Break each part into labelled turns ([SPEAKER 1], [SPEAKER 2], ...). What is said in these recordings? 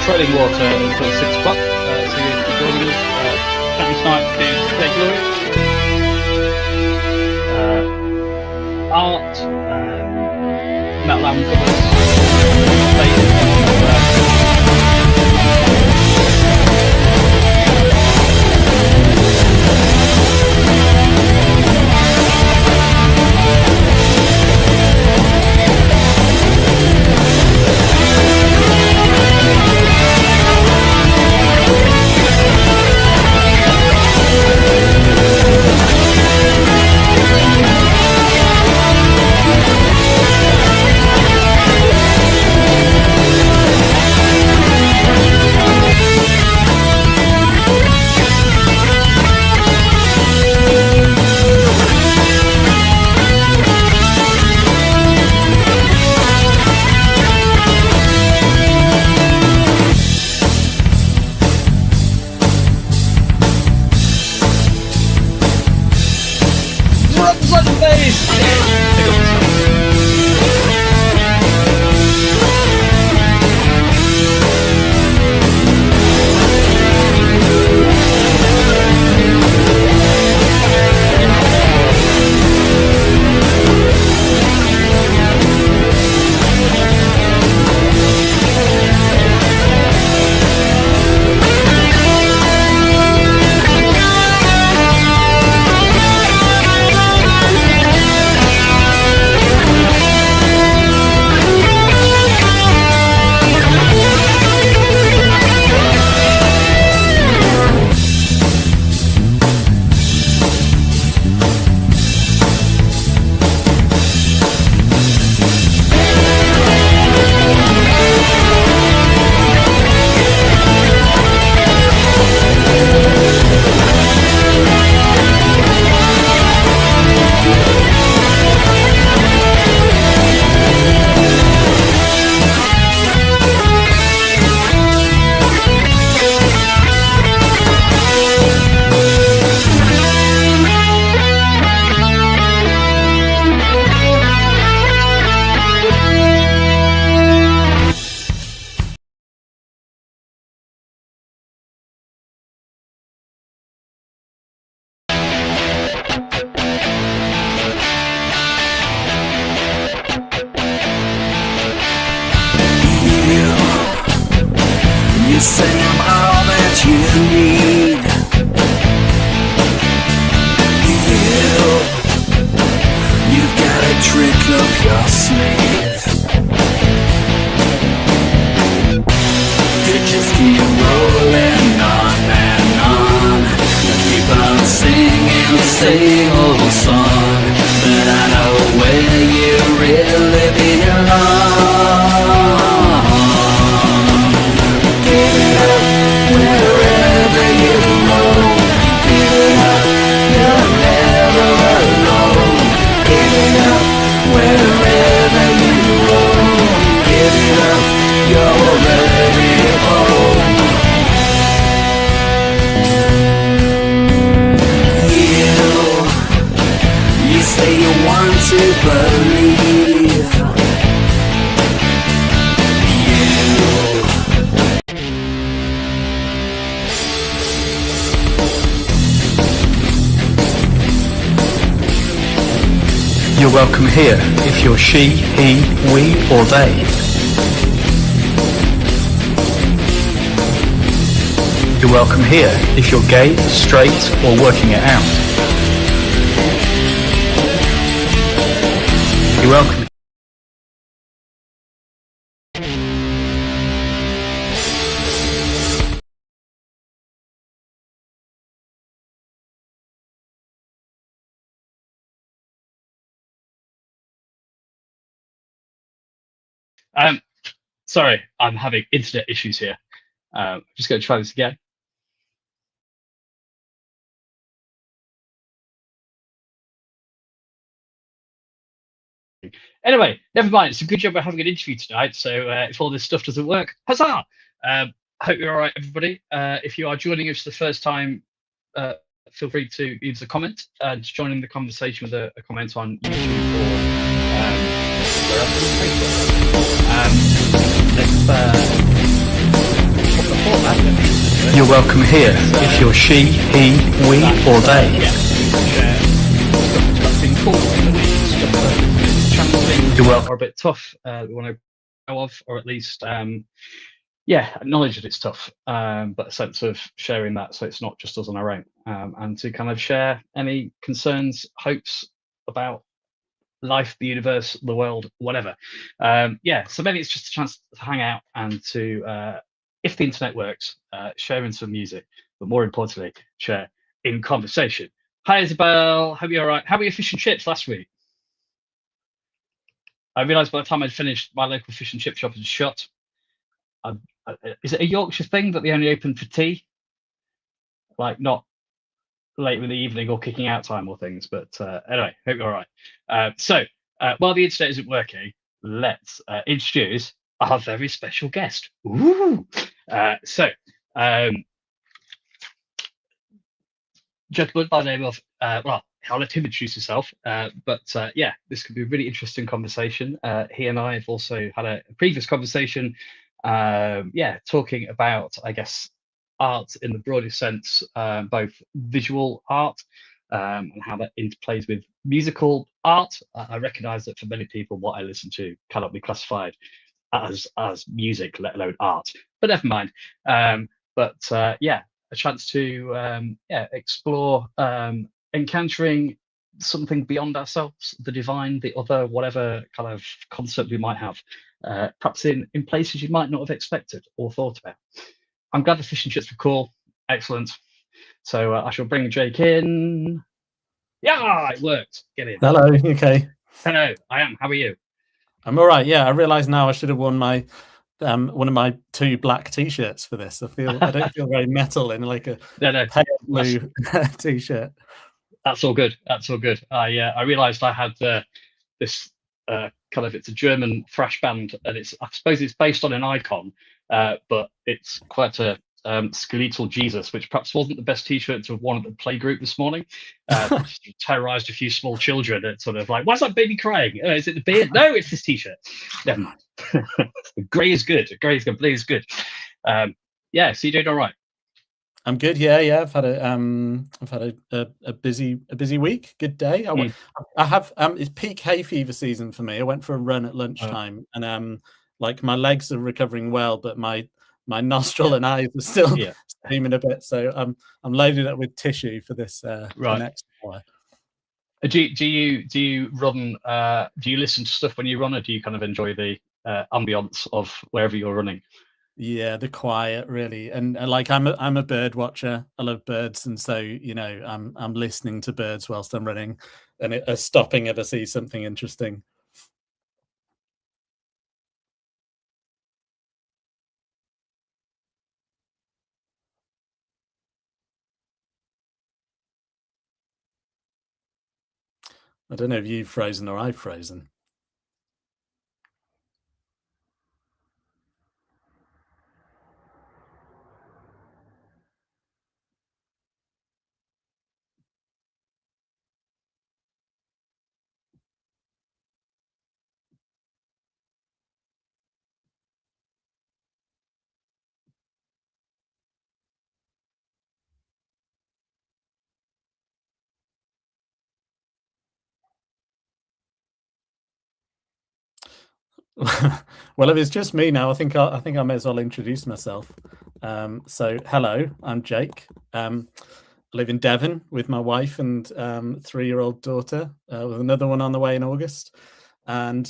[SPEAKER 1] treading water until 6 o'clock. So you're joining us. Chatting tonight to Jake Lloyd, art, metal album covers,
[SPEAKER 2] You say I'm all that you need. You've got a trick up your sleeve. You just keep rolling on and on. You keep on singing the same old song, but I know where you really belong. Wherever you roam, give it up, you're never alone. Give it up, wherever you roam, give it up, you're already home. You say you want to believe.
[SPEAKER 3] You're welcome here if you're she, he, we or they. You're welcome here if you're gay, straight or working it out. You're welcome.
[SPEAKER 1] Sorry, I'm having internet issues here. Just going to try this again. Anyway, never mind. It's a good job we're having an interview tonight. So if all this stuff doesn't work, huzzah! Hope you're all right, everybody. If you are joining us for the first time, feel free to leave us a comment and join in the conversation with a comment on YouTube or where else on Facebook.
[SPEAKER 3] You're welcome here if you're she, he, we, or they.
[SPEAKER 1] That's been cool. Stuff that challenging
[SPEAKER 3] You're welcome.
[SPEAKER 1] or a bit tough. We want to know of, or at least acknowledge that it's tough, but a sense of sharing that so it's not just us on our own, and to kind of share any concerns, hopes about life, the universe, the world, whatever. So maybe it's just a chance to hang out and to, if the internet works, share in some music, but more importantly, share in conversation. Hi, Isabel. Hope you're all right. How were your fish and chips last week? I realised by the time I'd finished, my local fish and chip shop had shut. Is it a Yorkshire thing that they only open for tea? Like not late in the evening or kicking out time or things, but anyway, hope you're all right. While the internet isn't working, let's introduce our very special guest. Ooh. Jake Lloyd by the name of, I'll let him introduce himself, this could be a really interesting conversation. He and I have also had a previous conversation, talking about, I guess, art in the broadest sense, both visual art and how that interplays with musical art. I recognize that for many people, what I listen to cannot be classified as music, let alone art, but never mind. A chance to explore encountering something beyond ourselves, the divine, the other, whatever kind of concept we might have, perhaps in places you might not have expected or thought about. I'm glad the fish and chips were cool. Excellent. So I shall bring Jake in. Yeah, it worked. Get in.
[SPEAKER 4] Hello. Okay.
[SPEAKER 1] Hello. I am. How are you?
[SPEAKER 4] I'm all right. Yeah, I realise now I should have worn my one of my 2 black t-shirts for this. I don't feel very metal in like a pale blue t-shirt.
[SPEAKER 1] That's all good. That's all good. I realised I had this kind of, it's a German thrash band, and I suppose it's based on an icon, but it's quite a skeletal Jesus, which perhaps wasn't the best t-shirt to have worn at the playgroup this morning. Terrorized a few small children. It's sort of like, why's that baby crying? Is it the beard? No, it's this t-shirt. Never mind. Grey is good. Grey is good. Blue is good. So you're doing all right?
[SPEAKER 4] I'm good. Yeah. I've had a busy week. Good day. I have it's peak hay fever season for me. I went for a run at lunchtime, and like my legs are recovering well, but my nostril and eyes are still steaming a bit. So I'm loaded up with tissue for this the next hour.
[SPEAKER 1] Do you run? Do you listen to stuff when you run, or do you kind of enjoy the ambience of wherever you're running?
[SPEAKER 4] Yeah, the quiet really, and like I'm a bird watcher. I love birds, and so I'm listening to birds whilst I'm running, and stopping if I see something interesting. I don't know if you've frozen or I've frozen. Well, if it's just me now, I think I may as well introduce myself. So hello, I'm Jake. I live in Devon with my wife and 3-year-old daughter, with another one on the way in August. And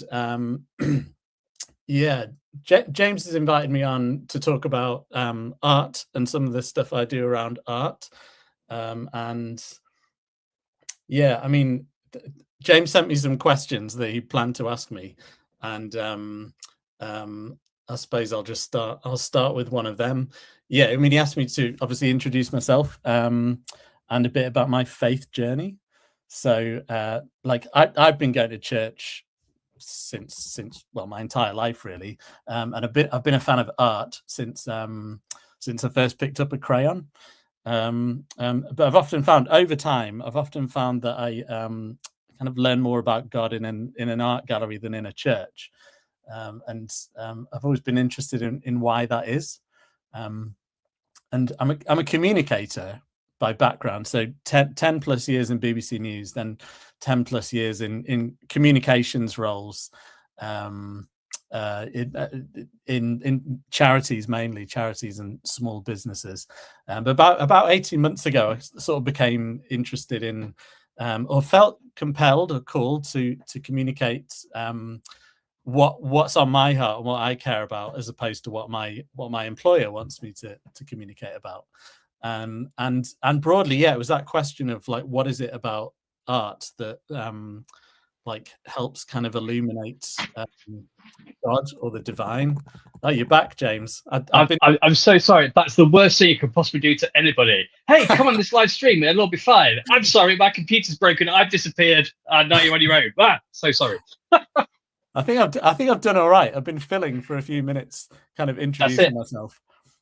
[SPEAKER 4] James has invited me on to talk about art and some of the stuff I do around art. James sent me some questions that he planned to ask me, and I suppose I'll start with one of them. Yeah, I mean, he asked me to obviously introduce myself and a bit about my faith journey. So I've been going to church since my entire life really, and I've been a fan of art since I first picked up a crayon. But I've often found over time that I kind of learn more about God in an art gallery than in a church. I've always been interested in why that is. and I'm a communicator by background. So 10 plus years in BBC News, then 10 plus years in communications roles, in charities, mainly charities and small businesses. But about 18 months ago, I sort of became interested in, or felt compelled or called to communicate what's on my heart and what I care about, as opposed to what my employer wants me to communicate about. And broadly, yeah, it was that question of like, what is it about art that like helps kind of illuminate God or the divine? Oh, you're back, James.
[SPEAKER 1] I'm so sorry. That's the worst thing you could possibly do to anybody. Hey, come on this live stream, it'll all be fine. I'm sorry, my computer's broken. I've disappeared. Now you're on your own. So sorry.
[SPEAKER 4] I think I've done all right. I've been filling for a few minutes, kind of introducing myself.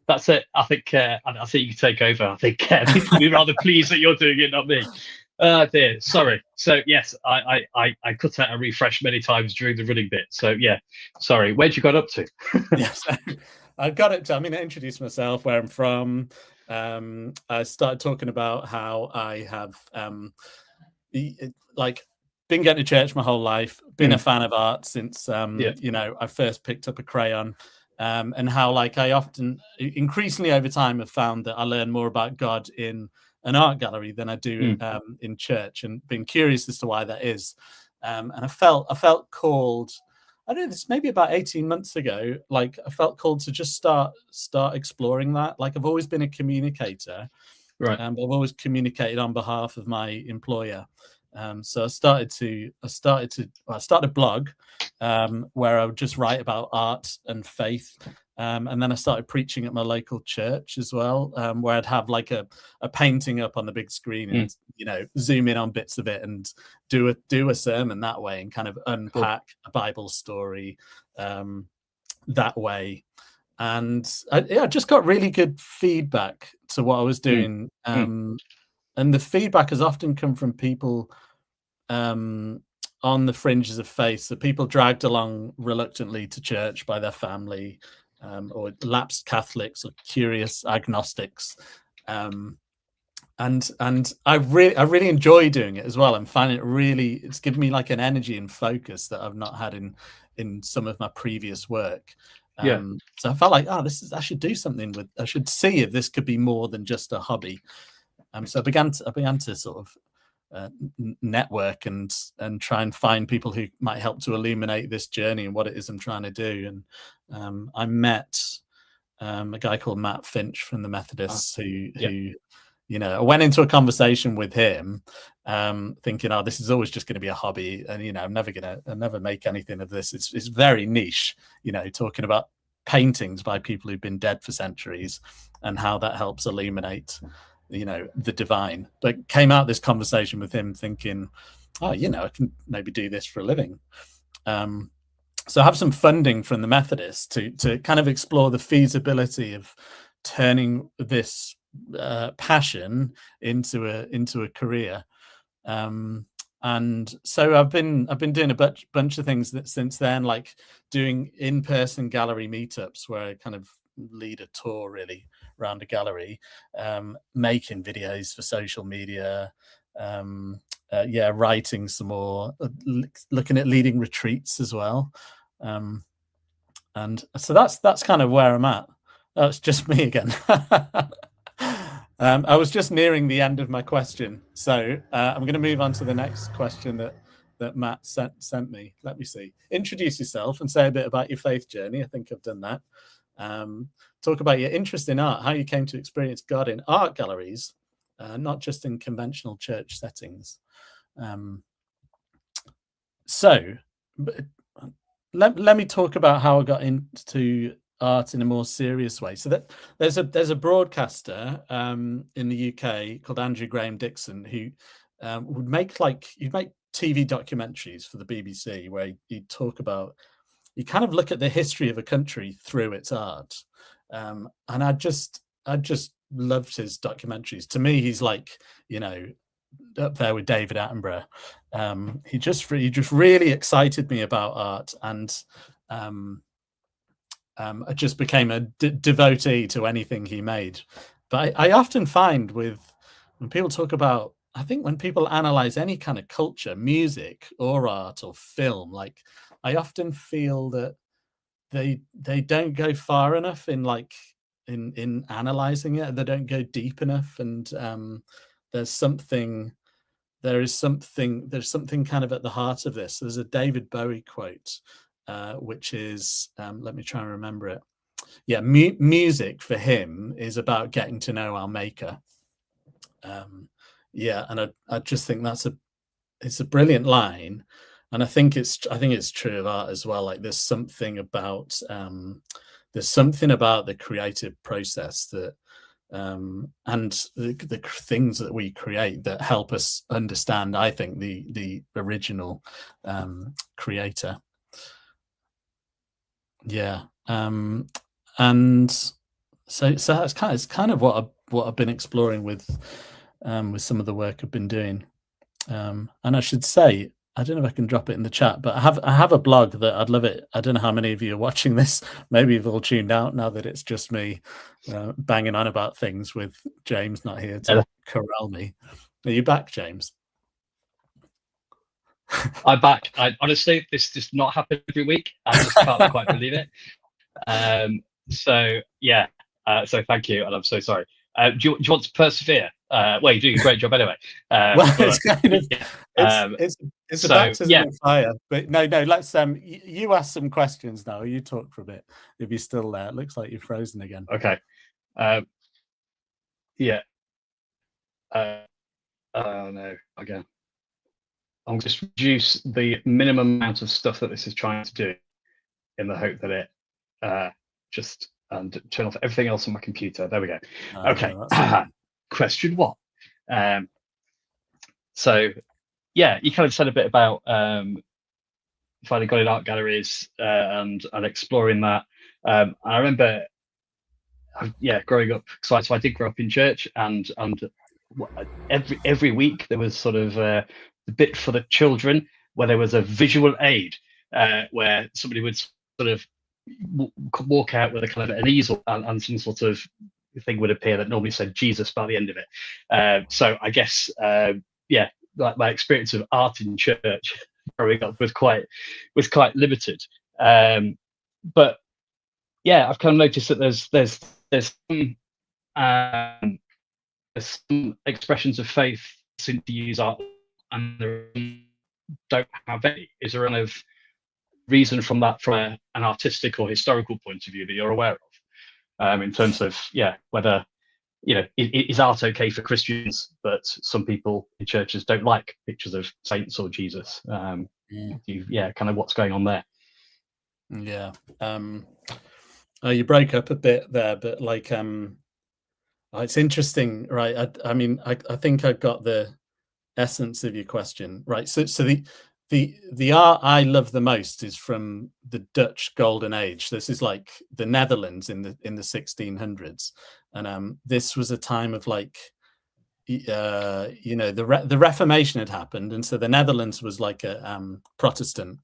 [SPEAKER 1] That's it. I think you can take over. I think people will be rather pleased that you're doing it, not me. Dear, sorry. So yes, I cut out a refresh many times during the running bit. So yeah, sorry. Where'd you got up to?
[SPEAKER 4] Yes, I got it. I introduced myself, where I'm from. I started talking about how I have been going to church my whole life, been a fan of art since I first picked up a crayon, and how I often, increasingly over time, have found that I learn more about God in an art gallery than I do in church, and been curious as to why that is. And I felt called, I don't know, this maybe about 18 months ago, I felt called to just start exploring that. I've always been a communicator,
[SPEAKER 1] right?
[SPEAKER 4] But I've always communicated on behalf of my employer. So I started a blog where I would just write about art and faith. And then I started preaching at my local church as well, where I'd have a painting up on the big screen and, zoom in on bits of it and do a sermon that way, and kind of unpack a Bible story that way. And I just got really good feedback to what I was doing. And the feedback has often come from people on the fringes of faith. So people dragged along reluctantly to church by their family, or lapsed Catholics or curious agnostics. And I really enjoy doing it as well. I'm finding it's given me an energy and focus that I've not had in some of my previous work. So I felt I should do something I should see if this could be more than just a hobby. So I began to sort of network and try and find people who might help to illuminate this journey and what it is I'm trying to do. And I met a guy called Matt Finch from the Methodists, who I went into a conversation with him thinking, this is always just going to be a hobby, and I'll never make anything of this. It's very niche, talking about paintings by people who've been dead for centuries and how that helps illuminate the divine. But came out this conversation with him thinking, I can maybe do this for a living. So I have some funding from the Methodists to kind of explore the feasibility of turning this passion into a career. And so I've been doing a bunch of things since then, like doing in-person gallery meetups where I kind of lead a tour really around a gallery, making videos for social media, writing some more, looking at leading retreats as well. And so that's kind of where I'm at. It's just me again. I was just nearing the end of my question, so I'm going to move on to the next question that Matt sent me. Let me see. Introduce yourself and say a bit about your faith journey. I think I've done that. Talk about your interest in art, how you came to experience God in art galleries, not just in conventional church settings. Let me talk about how I got into art in a more serious way. So that there's a broadcaster in the UK called Andrew Graham Dixon, who would make TV documentaries for the BBC, where he'd talk about, you kind of look at the history of a country through its art. And I just loved his documentaries. To me, he's up there with David Attenborough. He just really excited me about art, and I just became a devotee to anything he made. But I often find when people talk about, I think when people analyze any kind of culture, music or art or film, like I often feel that they don't go far enough in in analyzing it. They don't go deep enough, and there's something there's something kind of at the heart of this. There's a David Bowie quote, which is, let me try and remember it. Yeah, music for him is about getting to know our maker. Yeah, and I just think it's a brilliant line, and I think it's true of art as well. Like there's something about the creative process that and the things that we create that help us understand, I think, the original creator. Yeah. And so that's kind of what I've been exploring with some of the work I've been doing. And I should say, I don't know if I can drop it in the chat, but I have a blog that I'd love it. I don't know how many of you are watching this. Maybe you've all tuned out now that it's just me banging on about things with James not here to corral me. Are you back, James?
[SPEAKER 1] I'm back. Honestly, this does not happen every week. I just can't quite believe it. So yeah, so thank you, and I'm so sorry. Do you want to persevere? Well, you're doing a great job anyway.
[SPEAKER 4] Well, it's kind of it's a baptism of fire. But no, let's you ask some questions now. You talk for a bit if you're still there. It looks like you're frozen again.
[SPEAKER 1] Okay. Yeah. Oh no, again. I'll just reduce the minimum amount of stuff that this is trying to do, in the hope that it just and turn off everything else on my computer. There we go. Okay. Question 1. So yeah, you kind of said a bit about finding God in art galleries and exploring that. I remember, growing up. So I did grow up in church, and every week there was sort of the bit for the children where there was a visual aid where somebody would sort of walk out with a kind of an easel and some sort of thing would appear that normally said Jesus by the end of it. So I guess like my experience of art in church growing up was quite limited. But yeah, I've kind of noticed that there's some expressions of faith seem to use art, and there don't have any. Is there any reason from an artistic or historical point of view that you're aware of, in terms of whether is art okay for Christians, but some people in churches don't like pictures of saints or Jesus? Kind of what's going on there?
[SPEAKER 4] Yeah. You broke up a bit there, but like it's interesting, right? I mean, I think I got the essence of your question, right? So the art I love the most is from the Dutch Golden Age. This is like the Netherlands in the 1600s, and this was a time of like, the Reformation had happened, and so the Netherlands was like a Protestant,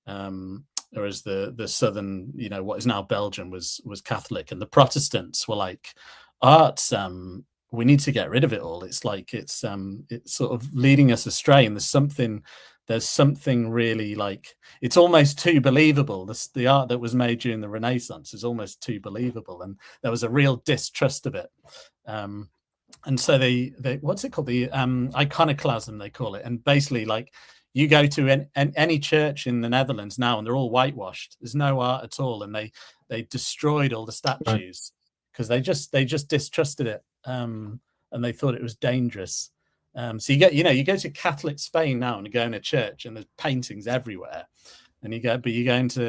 [SPEAKER 4] whereas the southern, what is now Belgium, was Catholic, and the Protestants were like, arts, we need to get rid of it all. It's like it's sort of leading us astray, and there's something really, like, it's almost too believable. The art that was made during the Renaissance is almost too believable, and there was a real distrust of it. And so they what's it called, the iconoclasm, they call it. And basically, like, you go to any church in the Netherlands now, and they're all whitewashed. There's no art at all, and they destroyed all the statues because they just distrusted it, and they thought it was dangerous. So you go to Catholic Spain now, and you go in a church, and there's paintings everywhere, and you go into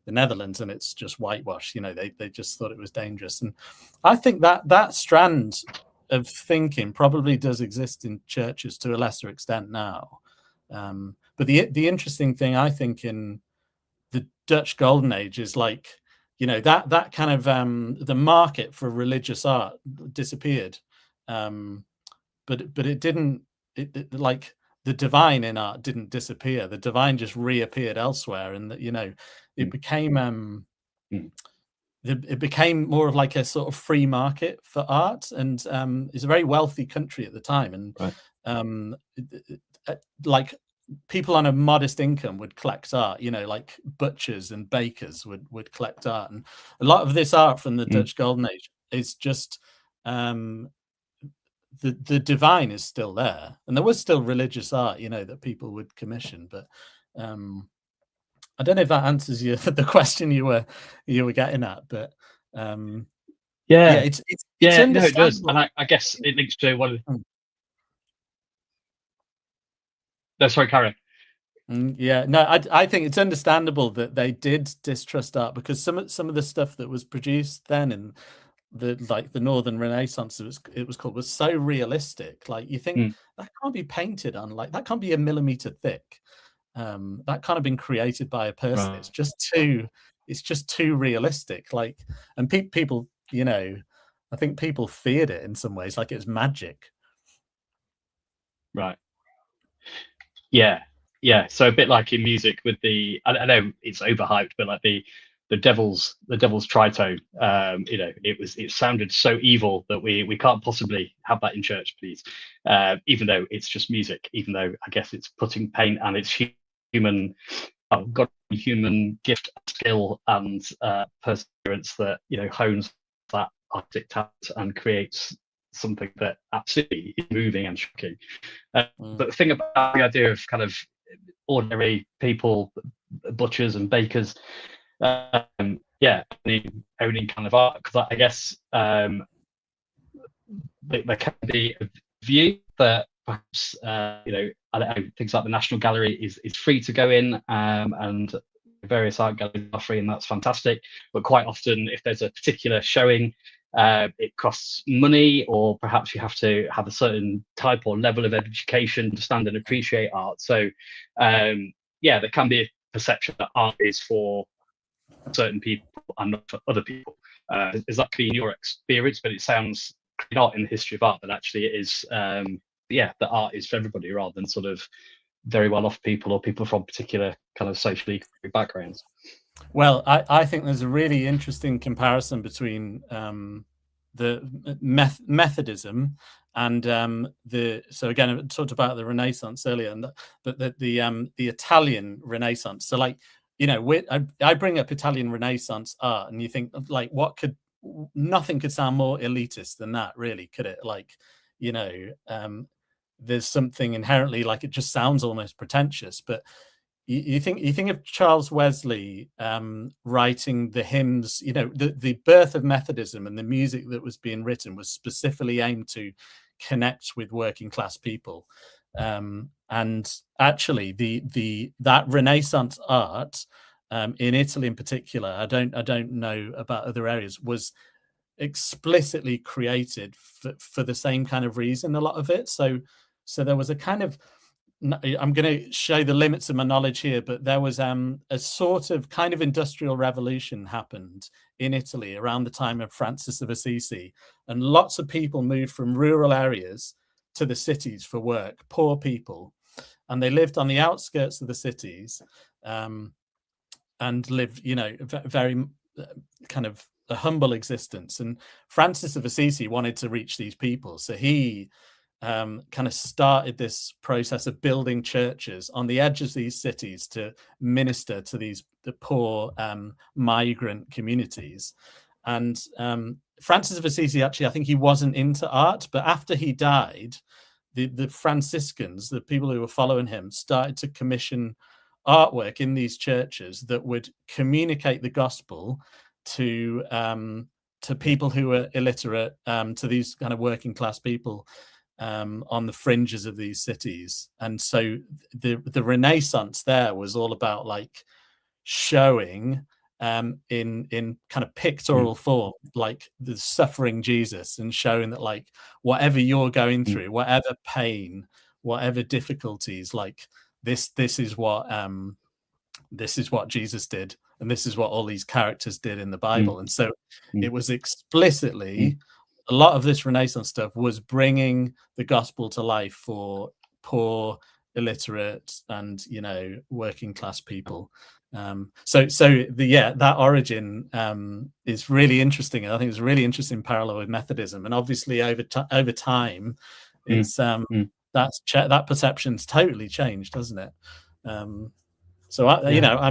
[SPEAKER 4] the Netherlands, and it's just whitewash. They just thought it was dangerous. And I think that strand of thinking probably does exist in churches to a lesser extent now. But the interesting thing, I think, in the Dutch Golden Age is, like, that kind of the market for religious art disappeared, but it didn't. Like, the divine in art didn't disappear. The divine just reappeared elsewhere, and it became it became more of like a sort of free market for art, and it's a very wealthy country at the time, and
[SPEAKER 5] Right.
[SPEAKER 4] like people on a modest income would collect art, you know, like butchers and bakers would collect art, and a lot of this art from the Dutch Golden Age is just the divine is still there, and there was still religious art, you know, that people would commission, but I don't know if that answers you the question you were getting at, but yeah, it's
[SPEAKER 1] no, it does,
[SPEAKER 4] understandable.
[SPEAKER 1] and I guess it links to one of the...
[SPEAKER 4] Mm.
[SPEAKER 1] No, sorry, Karen.
[SPEAKER 4] Yeah, no, I think it's understandable that they did distrust art, because some of the stuff that was produced then in the Northern Renaissance, it was called, was so realistic. Like, you think that can't be painted on, like, that can't be a millimeter thick. That can't have been created by a person.
[SPEAKER 1] Right.
[SPEAKER 4] It's just too realistic. Like, and people, you know, I think people feared it in some ways, like it was magic.
[SPEAKER 1] Right. Yeah. So a bit like in music with the, I know it's overhyped, but like the devil's tritone, you know, it sounded so evil that we can't possibly have that in church, please. Even though it's just music, even though I guess it's putting paint and it's human, human gift, skill, and perseverance that, you know, hones that artistic talent and creates something that absolutely is moving and shocking. But the thing about the idea of kind of ordinary people, butchers and bakers, owning kind of art, because I guess there can be a view that perhaps you know, I don't know, things like the National Gallery is free to go in, and various art galleries are free, and that's fantastic. But quite often, if there's a particular showing, it costs money, or perhaps you have to have a certain type or level of education to stand and appreciate art. So yeah, there can be a perception that art is for certain people and not for other people. Is that been your experience? But it sounds not in the history of art, but actually it is, yeah, that art is for everybody rather than sort of very well-off people or people from particular kind of socially backgrounds.
[SPEAKER 4] Well, I think there's a really interesting comparison between the Methodism and so again, I talked about the Renaissance earlier, and but the Italian Renaissance. So, like, you know, I bring up Italian Renaissance art, and you think, like, nothing could sound more elitist than that, really, could it? Like, you know, there's something inherently, like, it just sounds almost pretentious, but you think of Charles Wesley writing the hymns, you know, the birth of Methodism, and the music that was being written was specifically aimed to connect with working class people. And actually that Renaissance art in Italy in particular, I don't know about other areas, was explicitly created for the same kind of reason, a lot of it. So there was a kind of, I'm going to show the limits of my knowledge here, but there was a sort of kind of industrial revolution happened in Italy around the time of Francis of Assisi, and lots of people moved from rural areas to the cities for work, poor people, and they lived on the outskirts of the cities, and lived, you know, very kind of a humble existence. And Francis of Assisi wanted to reach these people, so he kind of started this process of building churches on the edges of these cities to minister to the poor migrant communities. And Francis of Assisi, actually, I think he wasn't into art, but after he died, the Franciscans, the people who were following him, started to commission artwork in these churches that would communicate the gospel to people who were illiterate, to these kind of working class people on the fringes of these cities. And so the Renaissance there was all about, like, showing in kind of pictorial form, like, the suffering Jesus, and showing that, like, whatever you're going through, whatever pain, whatever difficulties, like, this is what Jesus did, and this is what all these characters did in the Bible. And so it was explicitly, a lot of this Renaissance stuff was bringing the gospel to life for poor, illiterate, and, you know, working class people. That origin is really interesting, and I think it's a really interesting parallel with Methodism. And obviously over time, it's that perception's totally changed, doesn't it? I'm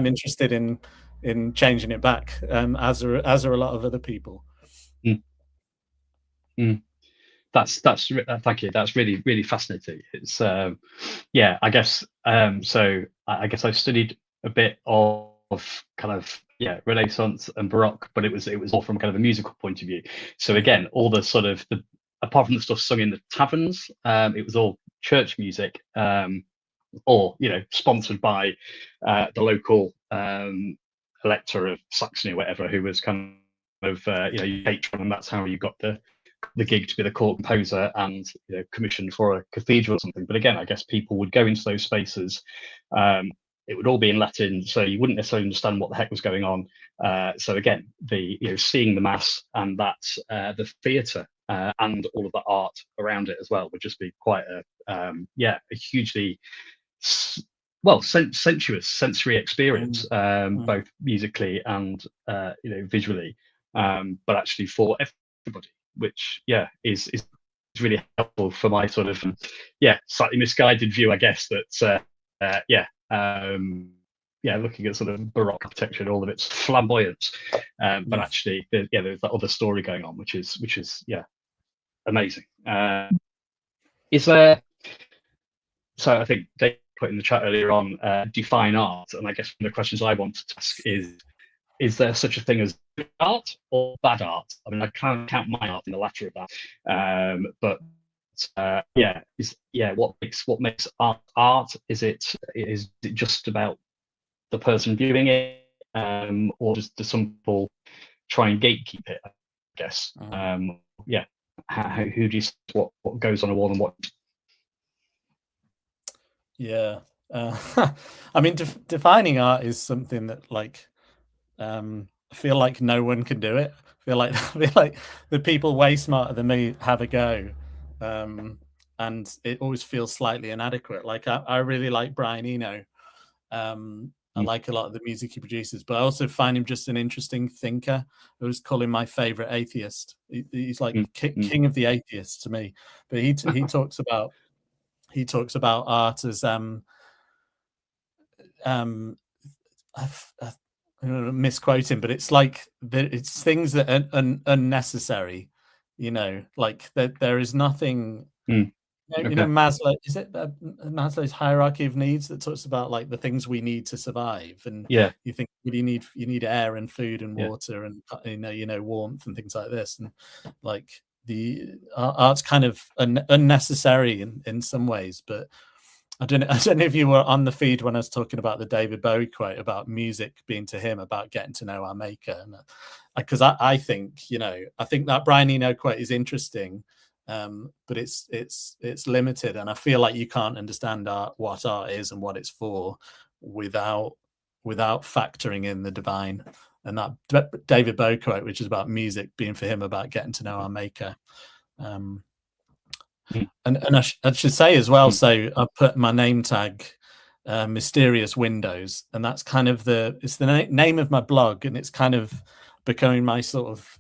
[SPEAKER 4] interested in changing it back, as are a lot of other people.
[SPEAKER 1] That's thank you. That's really fascinating. It's I guess so I guess I studied a bit of kind of Renaissance and Baroque, but it was all from kind of a musical point of view. So again, all the sort of apart from the stuff sung in the taverns, it was all church music, or sponsored by the local elector of Saxony or whatever, who was kind of patron, and that's how you got the gig to be the court composer and commissioned for a cathedral or something. But again, I guess people would go into those spaces. It would all be in Latin, so you wouldn't necessarily understand what the heck was going on. So again, the seeing the mass and that the theatre and all of the art around it as well would just be quite a hugely sensuous sensory experience, both musically and visually, but actually for everybody, which is really helpful for my sort of slightly misguided view, I guess, that looking at sort of Baroque architecture and all of its flamboyance, but actually there's that other story going on, which is amazing. Is there, so I think Dave put in the chat earlier on, define art, and I guess one of the questions I want to ask is there such a thing as good art or bad art? I mean, I can't count my art in the latter of that, but what makes art? Is it just about the person viewing it, or do some people try and gatekeep it, I guess? Who do you see what goes on a wall and what?
[SPEAKER 4] I mean, defining art is something that, like, I feel like no one can do it. I feel like the people way smarter than me have a go, and it always feels slightly inadequate. Like I really like Brian Eno. I like a lot of the music he produces, but I also find him just an interesting thinker. I always call him my favorite atheist. He's like king of the atheists to me. But he talks about art as I'm misquoting, but it's like it's things that are unnecessary. Like there is nothing. Maslow, is it Maslow's hierarchy of needs that talks about like the things we need to survive, and you think, well, you need air and food and water and warmth and things like this, and like the art's kind of unnecessary in some ways. But I don't know if you were on the feed when I was talking about the David Bowie quote about music being to him about getting to know our maker, and because I think that Brian Eno quote is interesting. But it's limited, and I feel like you can't understand what art is and what it's for without factoring in the divine. And that David Bowie quote, which is about music being for him about getting to know our maker. And I should say as well, so I put my name tag Mysterious Windows, and that's kind of it's the name of my blog, and it's kind of becoming my sort of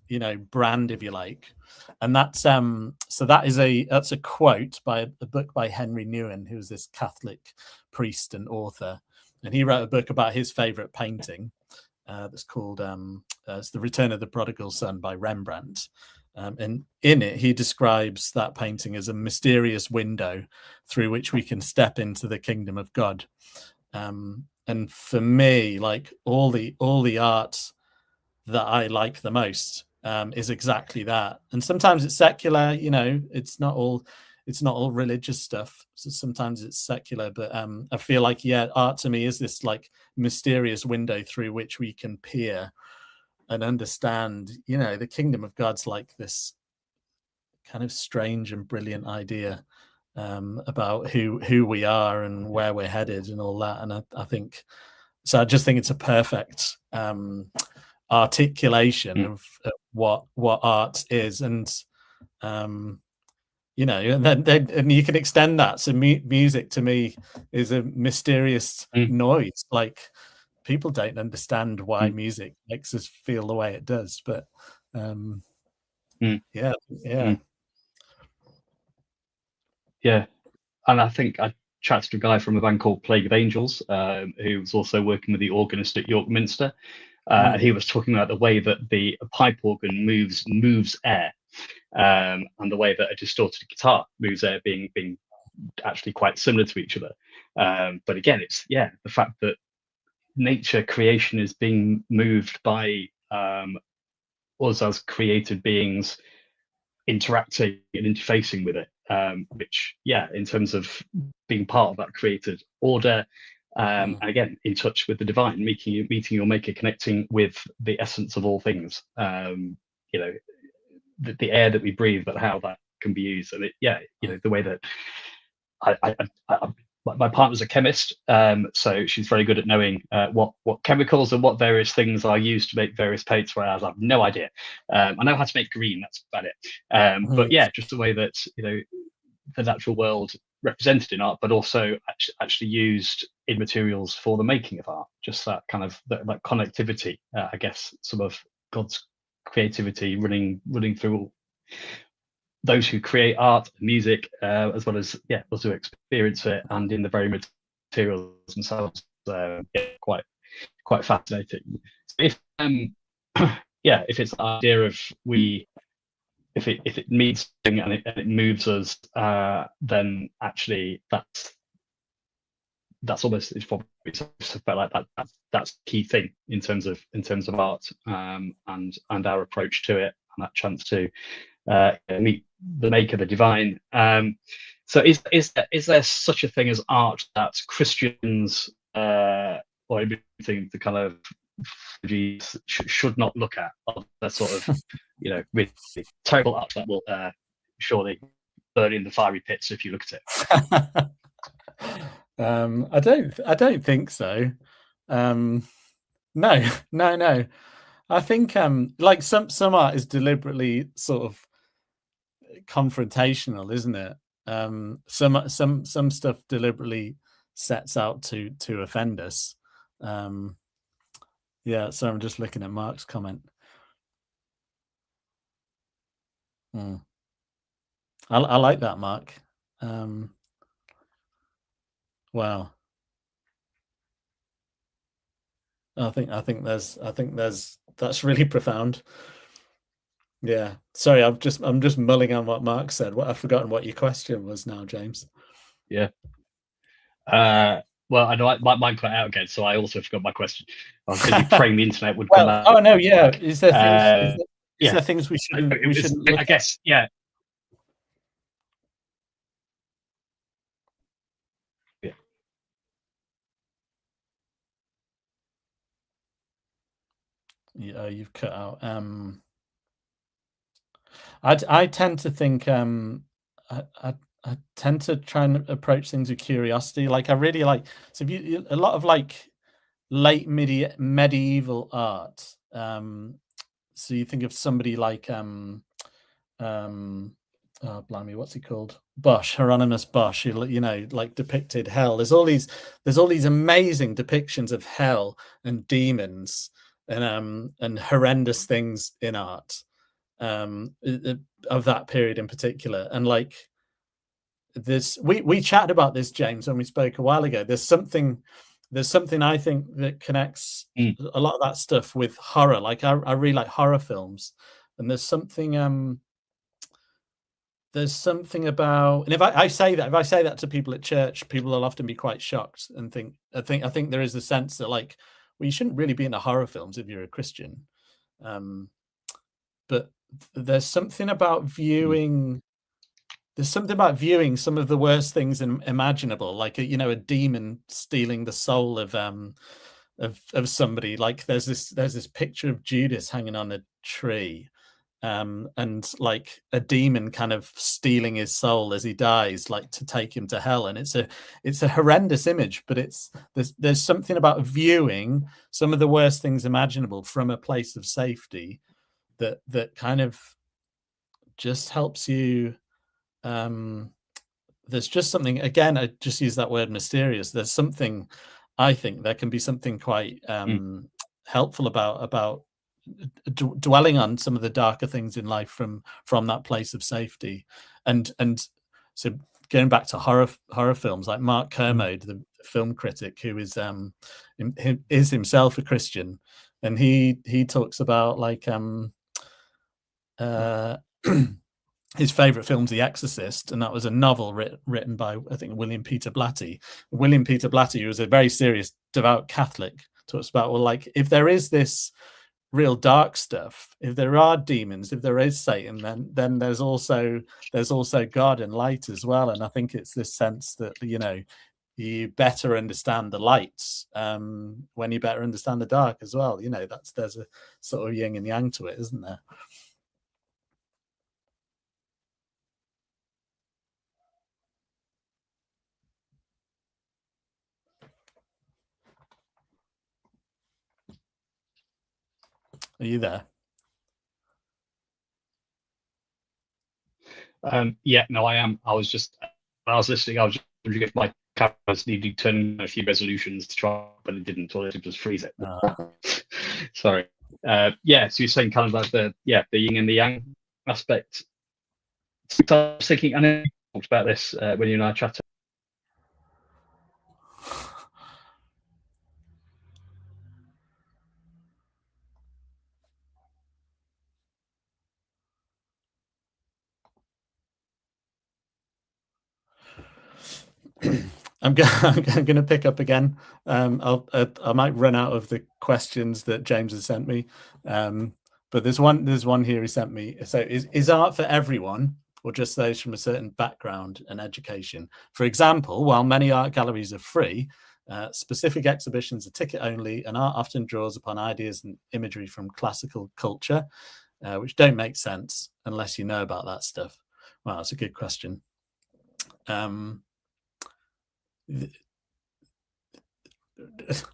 [SPEAKER 4] brand, if you like. And that's that's a quote by a book by Henry Newen, who was this Catholic priest and author, and he wrote a book about his favorite painting that's called it's The Return of the Prodigal Son by Rembrandt. And in it, he describes that painting as a mysterious window through which we can step into the kingdom of God. And for me, like all the art that I like the most is exactly that. And sometimes it's secular, it's not all religious stuff. So sometimes it's secular, but I feel like art to me is this like mysterious window through which we can peer and understand, the kingdom of God's like this kind of strange and brilliant idea about who we are and where we're headed and all that. And I think so. I just think it's a perfect articulation of what art is, and and you can extend that. So music to me is a mysterious noise, like people don't understand why music makes us feel the way it does, but yeah.
[SPEAKER 1] And I think I chatted to a guy from a band called Plague of Angels, who was also working with the organist at York Minster. And he was talking about the way that the pipe organ moves air, and the way that a distorted guitar moves air, being actually quite similar to each other. But again, it's the fact that nature creation is being moved by us as created beings interacting and interfacing with it, which in terms of being part of that created order, and again in touch with the divine, meeting your maker, connecting with the essence of all things, you know, the air that we breathe, but how that can be used. And the way that my partner's a chemist, so she's very good at knowing what chemicals and what various things are used to make various paints, whereas I have no idea. I know how to make green, that's about it. But just the way that, you know, the natural world represented in art, but also actually used in materials for the making of art. Just that kind of that connectivity, I guess, some of God's creativity running through all those who create art and music, as well as those who experience it, and in the very materials themselves. Quite fascinating. So if if it's the idea of if it means something and it moves us, then actually that's almost, it's probably like that's the key thing in terms of art, and our approach to it, and that chance to meet the maker, the divine. So is there such a thing as art that Christians or anything the kind of should not look at? That sort of really terrible art that will surely burn in the fiery pits if you look at it.
[SPEAKER 4] I don't think so. No. I think like some art is deliberately sort of confrontational, isn't it? Some stuff deliberately sets out to offend us. So I'm just looking at Mark's comment. I like that, Mark. Wow. I think that's really profound. Yeah. Sorry, I'm just mulling on what Mark said. I've forgotten what your question was now, James.
[SPEAKER 1] Yeah. Well, I know mine cut out again, so I also forgot my question. I was busy praying the internet would come back.
[SPEAKER 4] Oh no, yeah. Is there things? Is there things we shouldn't look
[SPEAKER 1] I guess,
[SPEAKER 4] at? Yeah, you've cut out. I tend to think I tend to try and approach things with curiosity. Like I really like, so if you a lot of like late medieval art. So you think of somebody like oh blimey, what's he called? Bosch, Hieronymus Bosch, you know, like depicted hell. There's all these amazing depictions of hell and demons and horrendous things in art of that period in particular. And like this, we chatted about this, James, when we spoke a while ago. There's something I think that connects a lot of that stuff with horror. Like I really like horror films, and there's something about, and if I say that to people at church, people will often be quite shocked and think I think there is a sense that like, well, you shouldn't really be into horror films if you're a Christian. But there's something about viewing. There's something about viewing some of the worst things imaginable, like a demon stealing the soul of somebody. Like there's this picture of Judas hanging on a tree, and like a demon kind of stealing his soul as he dies, like to take him to hell. And it's a horrendous image, but there's something about viewing some of the worst things imaginable from a place of safety that kind of just helps you. There's just something, again, I just use that word mysterious. There's something I think there can be something quite helpful about dwelling on some of the darker things in life from that place of safety, and so going back to horror films, like Mark Kermode, the film critic, who is himself a Christian, and he talks about like his favorite film's The Exorcist, and that was a novel written by, I think, William Peter Blatty. William Peter Blatty, who was a very serious, devout Catholic, talks about, well, like, if there is this real dark stuff, if there are demons, if there is Satan, then there's also God and light as well. And I think it's this sense that, you know, you better understand the lights when you better understand the dark as well. You know, there's a sort of yin and yang to it, isn't there? Are you there?
[SPEAKER 1] Yeah, no, I am. I was listening. I was just wondering if my cameras needed turning a few resolutions to try, but it didn't. All it did was freeze it. Sorry. Yeah, so you're saying kind of like the yin and the yang aspect. So I was thinking, I know you talked about this when you and I chatted.
[SPEAKER 4] I'm going to pick up again. I might run out of the questions that James has sent me, but there's one here he sent me. So is art for everyone, or just those from a certain background and education? For example, while many art galleries are free, specific exhibitions are ticket only, and art often draws upon ideas and imagery from classical culture, which don't make sense unless you know about that stuff. Well, that's a good question.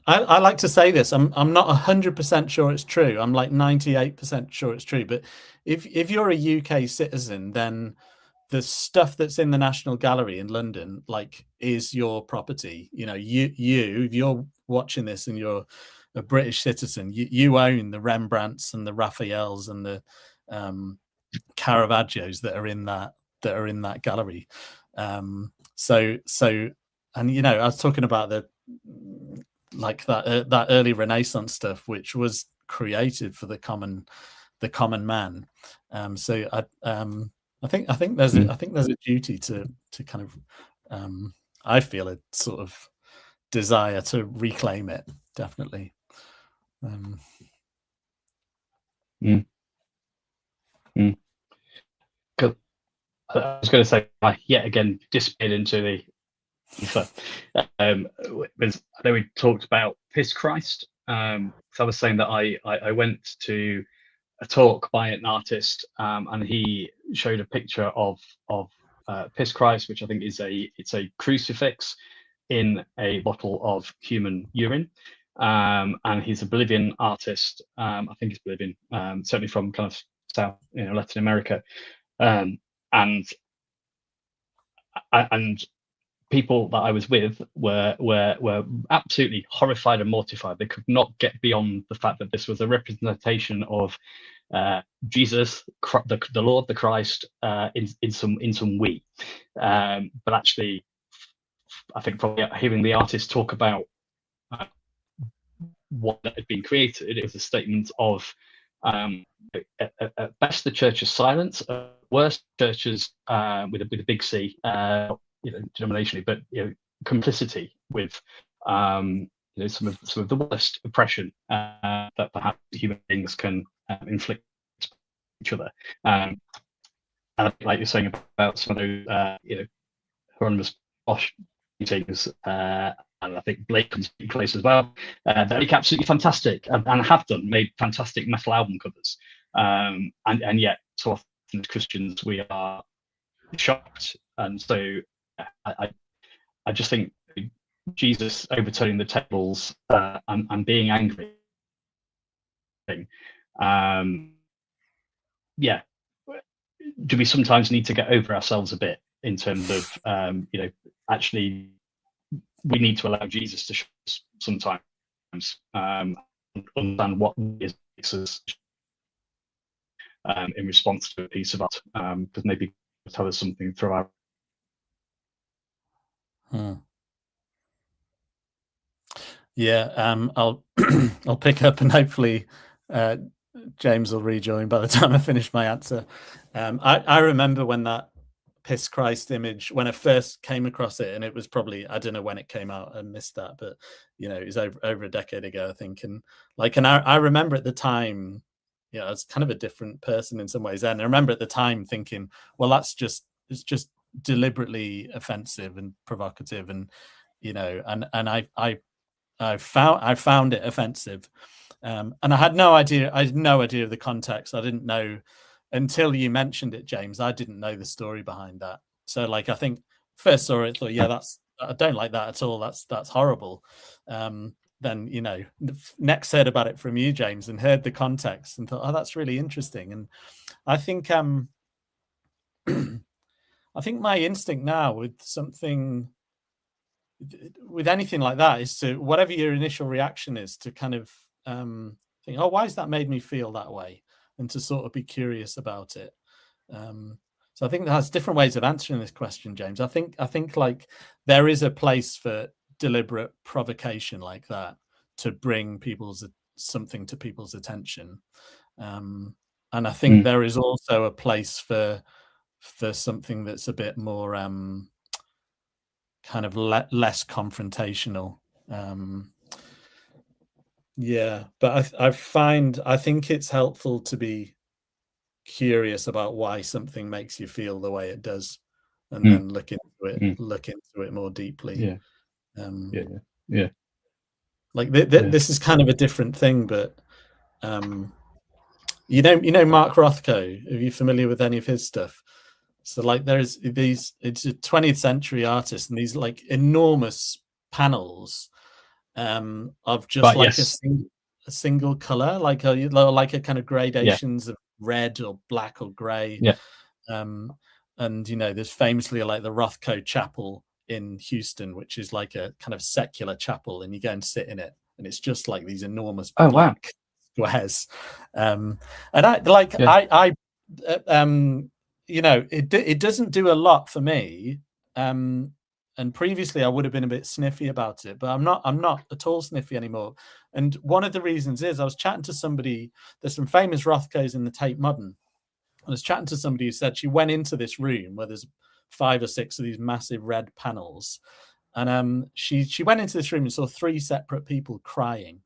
[SPEAKER 4] I like to say this. I'm not 100% sure it's true. I'm like 98% sure it's true. But if you're a UK citizen, then the stuff that's in the National Gallery in London, like, is your property. You know, if you're watching this and you're a British citizen, you own the Rembrandts and the Raphaels and the Caravaggios that are in that gallery. And you know, I was talking about that early Renaissance stuff, which was created for the common man. So I think there's a duty to kind of I feel a sort of desire to reclaim it, definitely.
[SPEAKER 1] Cool. I was going to say, yet again, disappeared into the ether. I know we talked about Piss Christ. So I was saying that I went to a talk by an artist, and he showed a picture of Piss Christ, which I think is a crucifix in a bottle of human urine. And he's a Bolivian artist. I think he's Bolivian, certainly from kind of South, Latin America. And people that I was with were absolutely horrified and mortified. They could not get beyond the fact that this was a representation of Jesus, the Lord, the Christ, in some way. But actually, I think probably hearing the artist talk about what had been created, it was a statement of at best the church's silence, worst churches with a big C, denominationally, but complicity with some of the worst oppression that perhaps human beings can inflict each other. And I think, like you're saying about some of those Hieronymus Bosch paintings, and I think Blake comes in place as well. They're absolutely fantastic, and have made fantastic metal album covers. And yet, so often as Christians, we are shocked. And so I just think Jesus overturning the tables and being angry. Do we sometimes need to get over ourselves a bit in terms of actually we need to allow Jesus to show us sometimes, understand what is in response to a piece of art, because maybe tell us something through our.
[SPEAKER 4] Yeah, I'll I'll pick up, and hopefully James will rejoin by the time I finish my answer. I remember when that Piss Christ image, when I first came across it, and it was probably, I don't know when it came out, I missed that, but it was over a decade ago, I think. And I remember at the time, I was kind of a different person in some ways then. I remember at the time thinking, well, it's just deliberately offensive and provocative, and I found it offensive, and I had no idea. I had no idea of the context. I didn't know until you mentioned it, James. I didn't know the story behind that. So, I think first saw it, thought, yeah, I don't like that at all. That's horrible. Then next heard about it from you, James, and heard the context and thought, oh, that's really interesting. And I think I think my instinct now with anything like that is to, whatever your initial reaction is, to kind of think, oh, why has that made me feel that way, and to sort of be curious about it. So I think there's different ways of answering this question, James. I think there is a place for deliberate provocation like that to bring something to people's attention, and I think there is also a place for something that's a bit more kind of less confrontational. But I think it's helpful to be curious about why something makes you feel the way it does, and then look into it more deeply. This is kind of a different thing, but Mark Rothko, are you familiar with any of his stuff? So there's these, it's a 20th century artist, and these enormous panels of just a single color, like a kind of gradations of red or black or gray. And there's famously the Rothko Chapel in Houston, which is like a kind of secular chapel, and you go and sit in it, and it's just like these enormous black squares. And it doesn't do a lot for me. And previously I would have been a bit sniffy about it, but I'm not at all sniffy anymore. And one of the reasons is I was chatting to somebody, there's some famous Rothkos in the Tate Modern. I was chatting to somebody who said she went into this room where there's 5 or 6 of these massive red panels. And she went into this room and saw 3 separate people crying.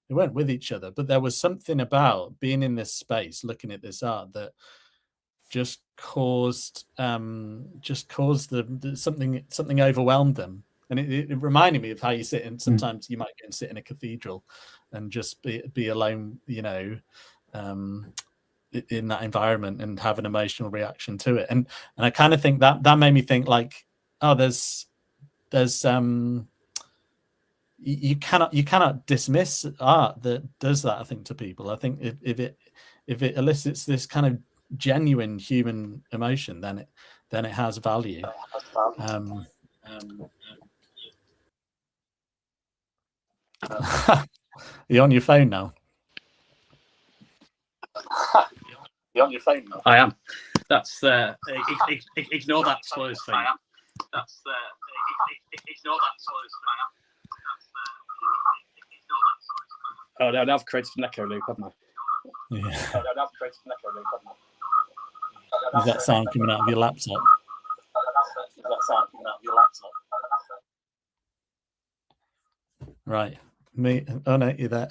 [SPEAKER 4] They weren't with each other, but there was something about being in this space, looking at this art, that just caused something overwhelmed them. And it reminded me of how you sit in, sometimes you might go and sit in a cathedral and just be alone, in that environment, and have an emotional reaction to it. And I kind of think that made me think there's you cannot dismiss art that does that, I think, to people. I think if it elicits this kind of genuine human emotion, then it has value. You're on your phone now. You're on your phone now.
[SPEAKER 1] I am. That's ignore that slows thing. Ignore that slows thing. Oh no, I've created an echo loop, haven't I?
[SPEAKER 4] Yeah. Is that sound coming out of your laptop? Right. Me. Oh no, you're there.